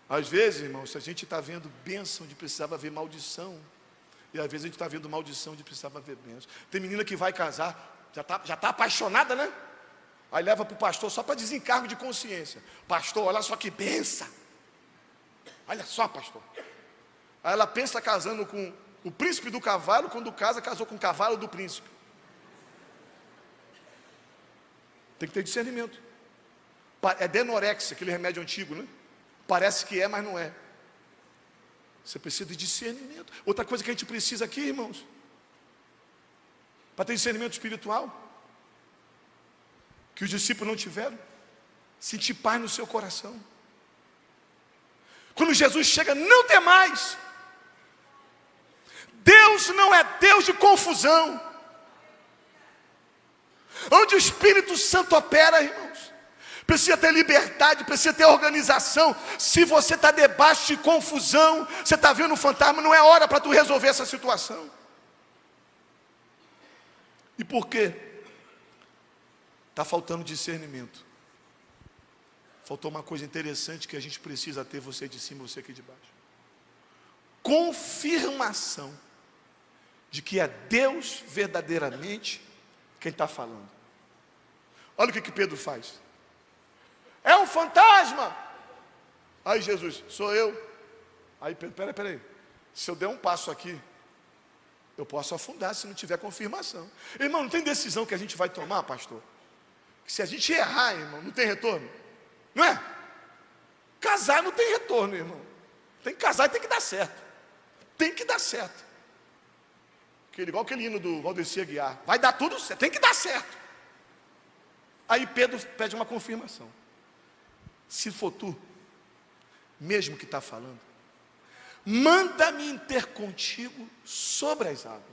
Às vezes, irmãos, a gente está vendo bênção de precisava ver maldição, e às vezes a gente está vendo maldição de precisava ver bênção. Tem menina que vai casar, já tá apaixonada, né? Aí leva para o pastor só para desencargo de consciência. Pastor, olha só que bênção. Olha só, pastor. Aí ela pensa casando com o príncipe do cavalo, quando casa, casou com o cavalo do príncipe. Tem que ter discernimento. É Denorex, aquele remédio antigo, né? Parece que é, mas não é. Você precisa de discernimento. Outra coisa que a gente precisa aqui, irmãos, para ter discernimento espiritual, que os discípulos não tiveram, sentir paz no seu coração. Quando Jesus chega, não tem mais. Deus não é Deus de confusão. Onde o Espírito Santo opera, irmãos, precisa ter liberdade, precisa ter organização. Se você está debaixo de confusão, você está vendo um fantasma, não é hora para tu resolver essa situação. E por quê? Está faltando discernimento. Faltou uma coisa interessante que a gente precisa ter, você de cima, você aqui de baixo. Confirmação de que é Deus verdadeiramente quem está falando. Olha o que Pedro faz. É um fantasma. Aí Jesus, sou eu. Aí Pedro, peraí. Se eu der um passo aqui, eu posso afundar se não tiver confirmação. Irmão, não tem decisão que a gente vai tomar, pastor? Que se a gente errar, irmão, não tem retorno. Não é? Casar não tem retorno, irmão. Tem que casar e tem que dar certo. Tem que dar certo. Igual aquele hino do Valdeci Aguiar. Vai dar tudo certo, tem que dar certo. Aí Pedro pede uma confirmação. Se for tu, mesmo que está falando, manda-me ter contigo sobre as águas.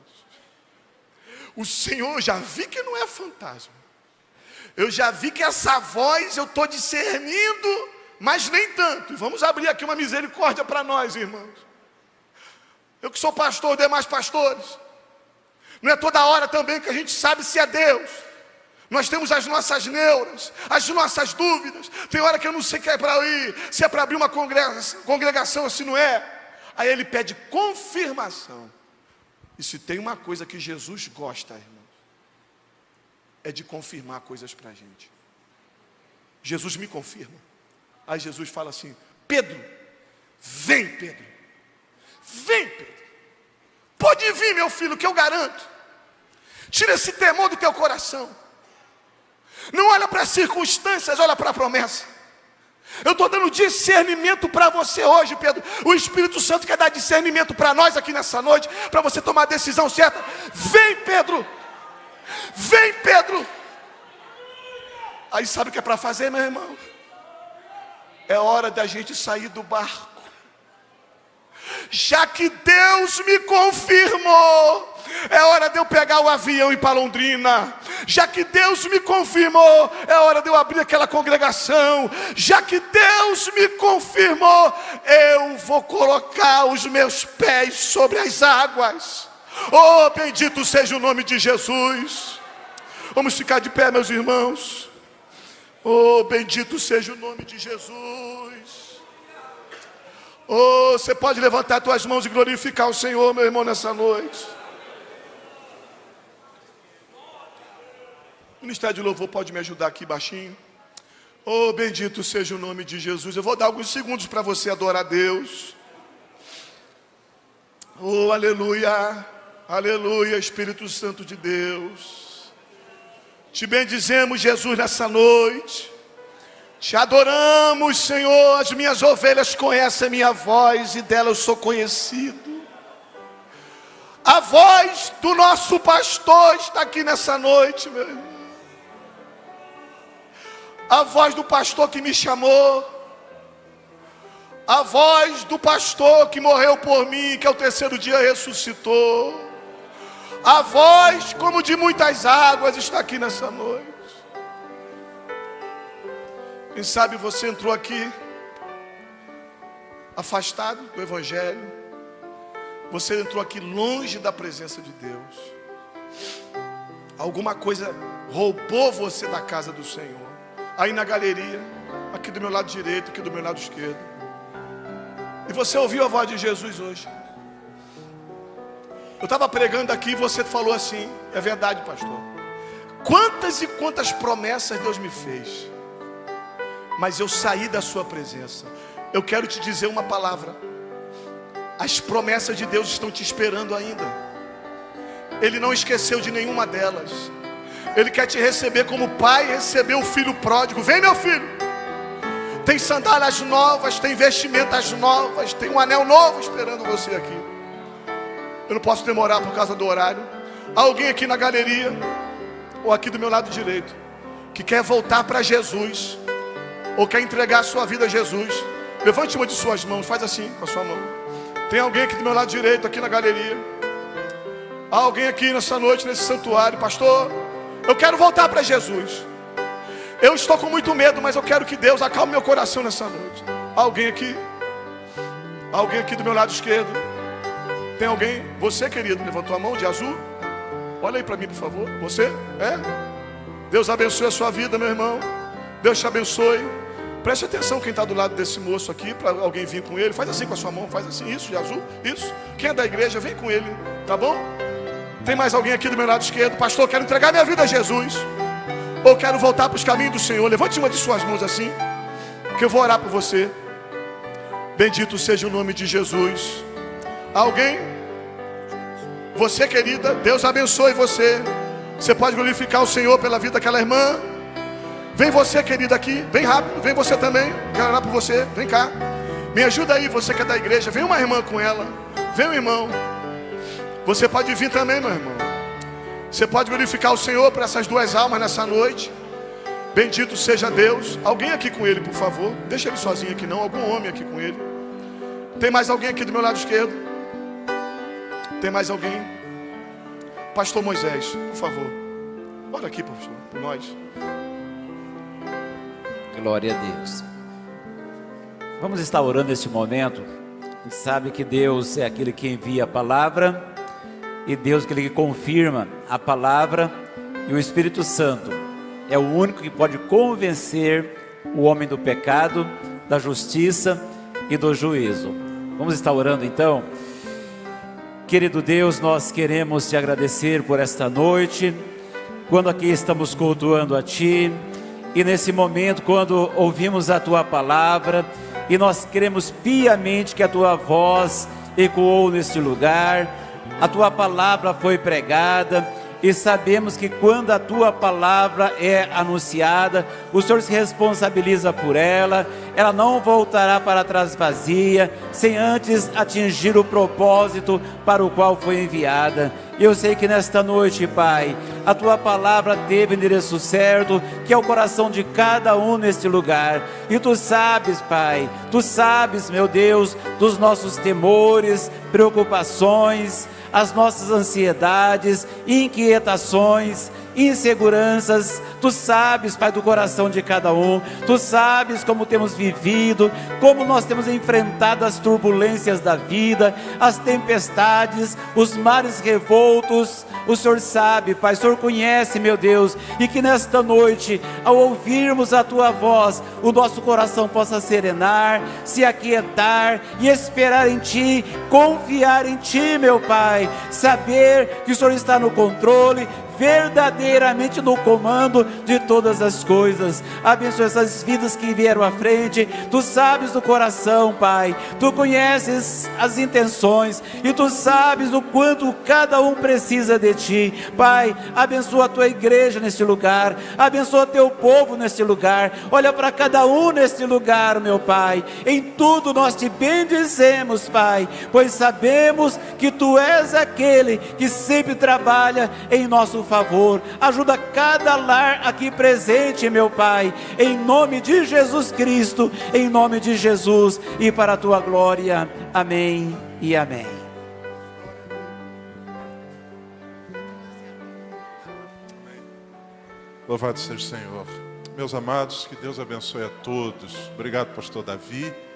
O Senhor, já vi que não é fantasma. Eu já vi que essa voz eu estou discernindo, mas nem tanto. Vamos abrir aqui uma misericórdia para nós, irmãos. Eu que sou pastor, demais pastores. Não é toda hora também que a gente sabe se é Deus. Nós temos as nossas neuras, as nossas dúvidas. Tem hora que eu não sei que é para ir, se é para abrir uma congregação ou se não é. Aí ele pede confirmação. E se tem uma coisa que Jesus gosta, irmãos, é de confirmar coisas para a gente. Jesus me confirma. Aí Jesus fala assim: Pedro, vem Pedro, vem Pedro. Pode vir, meu filho, que eu garanto. Tira esse temor do teu coração. Não olha para as circunstâncias, olha para a promessa. Eu estou dando discernimento para você hoje, Pedro. O Espírito Santo quer dar discernimento para nós aqui nessa noite, para você tomar a decisão certa. Vem, Pedro. Vem, Pedro. Aí sabe o que é para fazer, meu irmão? É hora da gente sair do barco. Já que Deus me confirmou, é hora de eu pegar o avião e ir para Londrina. Já que Deus me confirmou, é hora de eu abrir aquela congregação. Já que Deus me confirmou, eu vou colocar os meus pés sobre as águas. Oh, bendito seja o nome de Jesus. Vamos ficar de pé, meus irmãos. Oh, bendito seja o nome de Jesus. Oh, você pode levantar as tuas mãos e glorificar o Senhor, meu irmão, nessa noite. O Ministério de Louvor pode me ajudar aqui baixinho. Oh, bendito seja o nome de Jesus. Eu vou dar alguns segundos para você adorar a Deus. Oh, aleluia, aleluia, Espírito Santo de Deus. Te bendizemos, Jesus, nessa noite. Te adoramos, Senhor. As minhas ovelhas conhecem a minha voz e dela eu sou conhecido. A voz do nosso pastor está aqui nessa noite, meu irmão. A voz do pastor que me chamou. A voz do pastor que morreu por mim, que ao terceiro dia ressuscitou. A voz, como de muitas águas, está aqui nessa noite. Quem sabe você entrou aqui afastado do Evangelho. Você entrou aqui longe da presença de Deus. Alguma coisa roubou você da casa do Senhor. Aí na galeria, aqui do meu lado direito, aqui do meu lado esquerdo. E você ouviu a voz de Jesus hoje. Eu estava pregando aqui e você falou assim: é verdade, pastor. Quantas e quantas promessas Deus me fez, mas eu saí da sua presença. Eu quero te dizer uma palavra: as promessas de Deus estão te esperando ainda. Ele não esqueceu de nenhuma delas. Ele quer te receber como o pai recebeu o filho pródigo. Vem, meu filho. Tem sandálias novas, tem vestimentas novas, tem um anel novo esperando você aqui. Eu não posso demorar por causa do horário. Alguém aqui na galeria, ou aqui do meu lado direito, que quer voltar para Jesus, ou quer entregar a sua vida a Jesus, levante uma de suas mãos, faz assim com a sua mão. Tem alguém aqui do meu lado direito, aqui na galeria. Há alguém aqui nessa noite, nesse santuário: pastor, eu quero voltar para Jesus. Eu estou com muito medo, mas eu quero que Deus acalme meu coração nessa noite. Há alguém aqui? Há alguém aqui do meu lado esquerdo? Tem alguém? Você, querido, levantou a mão de azul? Olha aí para mim, por favor. Você? É? Deus abençoe a sua vida, meu irmão. Deus te abençoe. Preste atenção quem está do lado desse moço aqui, para alguém vir com ele. Faz assim com a sua mão, faz assim, isso, de azul, isso. Quem é da igreja, vem com ele, tá bom? Tem mais alguém aqui do meu lado esquerdo? Pastor, quero entregar minha vida a Jesus, ou quero voltar para os caminhos do Senhor. Levante uma de suas mãos assim, que eu vou orar por você. Bendito seja o nome de Jesus. Alguém? Você, querida, Deus abençoe você. Você pode glorificar o Senhor pela vida daquela irmã. Vem você, querida, aqui, bem rápido. Vem você também, quero orar por você. Vem cá, me ajuda aí, você que é da igreja. Vem uma irmã com ela, vem um irmão. Você pode vir também, meu irmão. Você pode glorificar o Senhor por essas duas almas nessa noite. Bendito seja Deus. Alguém aqui com ele, por favor. Deixa ele sozinho aqui não, algum homem aqui com ele. Tem mais alguém aqui do meu lado esquerdo? Tem mais alguém? Pastor Moisés, por favor. Ora aqui, pastor, por nós. Glória a Deus. Vamos estar orando neste momento. A gente sabe que Deus é aquele que envia a palavra, e Deus é aquele que confirma a palavra, e o Espírito Santo é o único que pode convencer o homem do pecado, da justiça e do juízo. Vamos estar orando então? Querido Deus, nós queremos te agradecer por esta noite, quando aqui estamos cultuando a Ti, e nesse momento quando ouvimos a Tua palavra, e nós queremos piamente que a Tua voz ecoou neste lugar, a Tua palavra foi pregada, e sabemos que quando a Tua palavra é anunciada, o Senhor se responsabiliza por ela, ela não voltará para trás vazia, sem antes atingir o propósito para o qual foi enviada. Eu sei que nesta noite, Pai, a Tua palavra teve o endereço certo, que é o coração de cada um neste lugar. E Tu sabes, Pai, Tu sabes, meu Deus, dos nossos temores, preocupações, as nossas ansiedades, inquietações, inseguranças. Tu sabes, Pai, do coração de cada um. Tu sabes como temos vivido, como nós temos enfrentado as turbulências da vida, as tempestades, os mares revoltos. O Senhor sabe, Pai, o Senhor conhece, meu Deus, e que nesta noite, ao ouvirmos a Tua voz, o nosso coração possa serenar, se aquietar e esperar em Ti, confiar em Ti, meu Pai, saber que o Senhor está no controle, verdadeiramente no comando de todas as coisas. Abençoa essas vidas que vieram à frente. Tu sabes do coração, Pai, Tu conheces as intenções, e Tu sabes o quanto cada um precisa de Ti, Pai. Abençoa a Tua igreja neste lugar, abençoa Teu povo neste lugar, olha para cada um neste lugar, meu Pai. Em tudo nós Te bendizemos, Pai, pois sabemos que Tu és aquele que sempre trabalha em nosso favor. Ajuda cada lar aqui presente, meu Pai, em nome de Jesus Cristo, em nome de Jesus, e para a Tua glória. Amém e amém. Louvado seja o Senhor. Meus amados, que Deus abençoe a todos. Obrigado, pastor Davi.